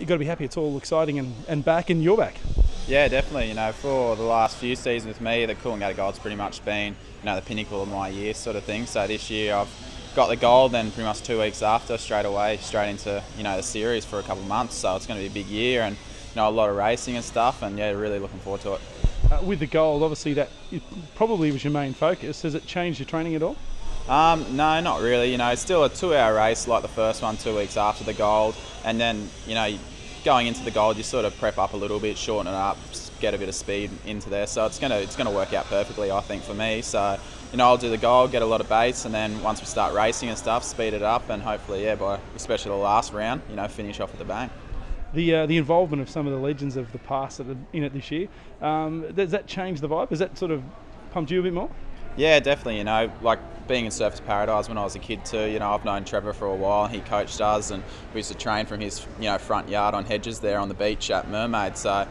you've got to be happy it's all exciting and back, and you're back. Yeah, definitely. For the last few seasons with me, the KNGIS Gold's pretty much been, the pinnacle of my year sort of thing. So this year I've got the gold, then pretty much 2 weeks after, straight into, the series for a couple of months. So it's going to be a big year and, a lot of racing and stuff, and yeah, really looking forward to it. With the gold, obviously that probably was your main focus. Has it changed your training at all? No, not really. It's still a 2-hour race like the first one, 2 weeks after the gold. And then, going into the gold, you sort of prep up a little bit, shorten it up, get a bit of speed into there. So it's gonna work out perfectly, I think, for me. So, I'll do the gold, get a lot of baits, and then once we start racing and stuff, speed it up, and hopefully, by especially the last round, finish off with a bang. The involvement of some of the legends of the past that are in it this year, does that change the vibe? Has that sort of pumped you a bit more? Yeah, definitely. Like being in Surfers Paradise when I was a kid too. I've known Trevor for a while. He coached us, and we used to train from his, front yard on Hedges there on the beach at Mermaid. So,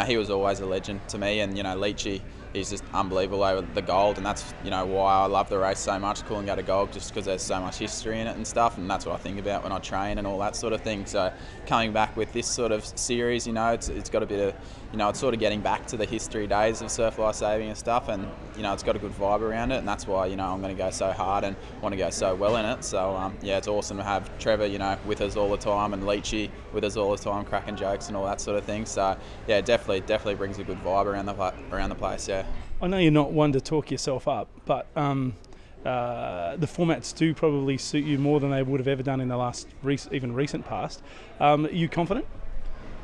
he was always a legend to me. And Leachy, he's just unbelievable over the gold, and that's why I love the race so much, KNGIS Gold, just because there's so much history in it and stuff, and that's what I think about when I train and all that sort of thing. So coming back with this sort of series, it's got a bit of, it's sort of getting back to the history days of surf life saving and stuff, and it's got a good vibe around it, and that's why I'm going to go so hard and want to go so well in it. So it's awesome to have Trevor with us all the time, and Leachy with us all the time, cracking jokes and all that sort of thing. So yeah, definitely brings a good vibe around the place. Yeah. I know you're not one to talk yourself up, but the formats do probably suit you more than they would have ever done in the last even recent past. Are you confident?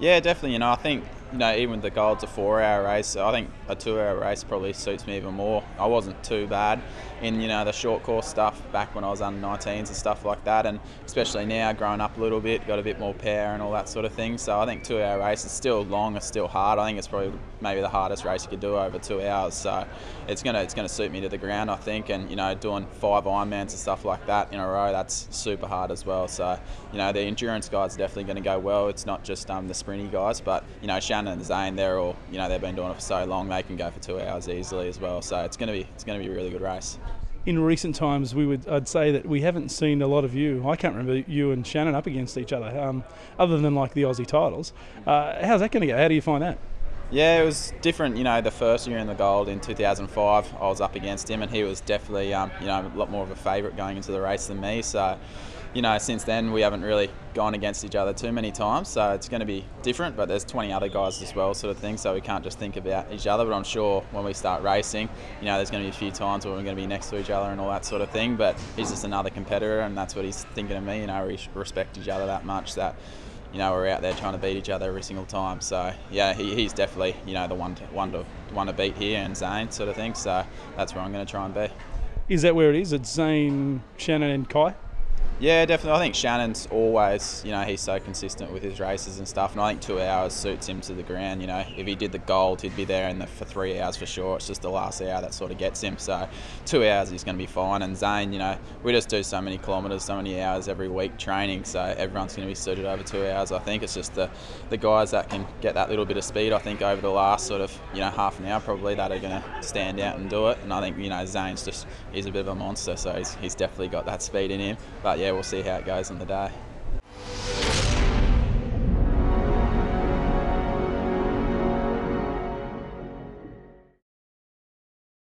Yeah, definitely. I think even the gold's a 4-hour race. I think a 2-hour race probably suits me even more. I wasn't too bad in the short course stuff back when I was under 19s and stuff like that, and especially now growing up a little bit, got a bit more power and all that sort of thing. So I think 2-hour race is still long, it's still hard. I think it's probably maybe the hardest race you could do over 2 hours. So it's gonna suit me to the ground, I think. And doing 5 Ironmans and stuff like that in a row, that's super hard as well. So the endurance guys are definitely going to go well. It's not just the sprinty guys, but Shannon and Zane, they're all they've been doing it for so long, they can go for 2 hours easily as well. So it's gonna be a really good race. In recent times, I'd say that we haven't seen a lot of you. I can't remember you and Shannon up against each other, other than like the Aussie titles. How's that going to go? How do you find that? Yeah, it was different. The first year in the gold in 2005, I was up against him, and he was definitely a lot more of a favourite going into the race than me. So since then we haven't really gone against each other too many times, so it's going to be different. But there's 20 other guys as well, sort of thing, so we can't just think about each other. But I'm sure when we start racing, there's going to be a few times where we're going to be next to each other and all that sort of thing. But he's just another competitor, and that's what he's thinking of me. We respect each other that much that we're out there trying to beat each other every single time. So yeah, he's definitely the one to beat here, and Zane sort of thing. So that's where I'm going to try and be. Is that where it is? It's Zane, Shannon, and Kai? Yeah, definitely. I think Shannon's always, he's so consistent with his races and stuff, and I think 2 hours suits him to the ground. If he did the gold, he'd be there for 3 hours for sure. It's just the last hour that sort of gets him. So 2 hours, he's going to be fine. And Zane, we just do so many kilometres, so many hours every week training, so everyone's going to be suited over 2 hours. I think it's just the guys that can get that little bit of speed, I think, over the last sort of, half an hour probably, that are going to stand out and do it. And I think, Zane's he's a bit of a monster, so he's definitely got that speed in him. But yeah, we'll see how it goes on the day.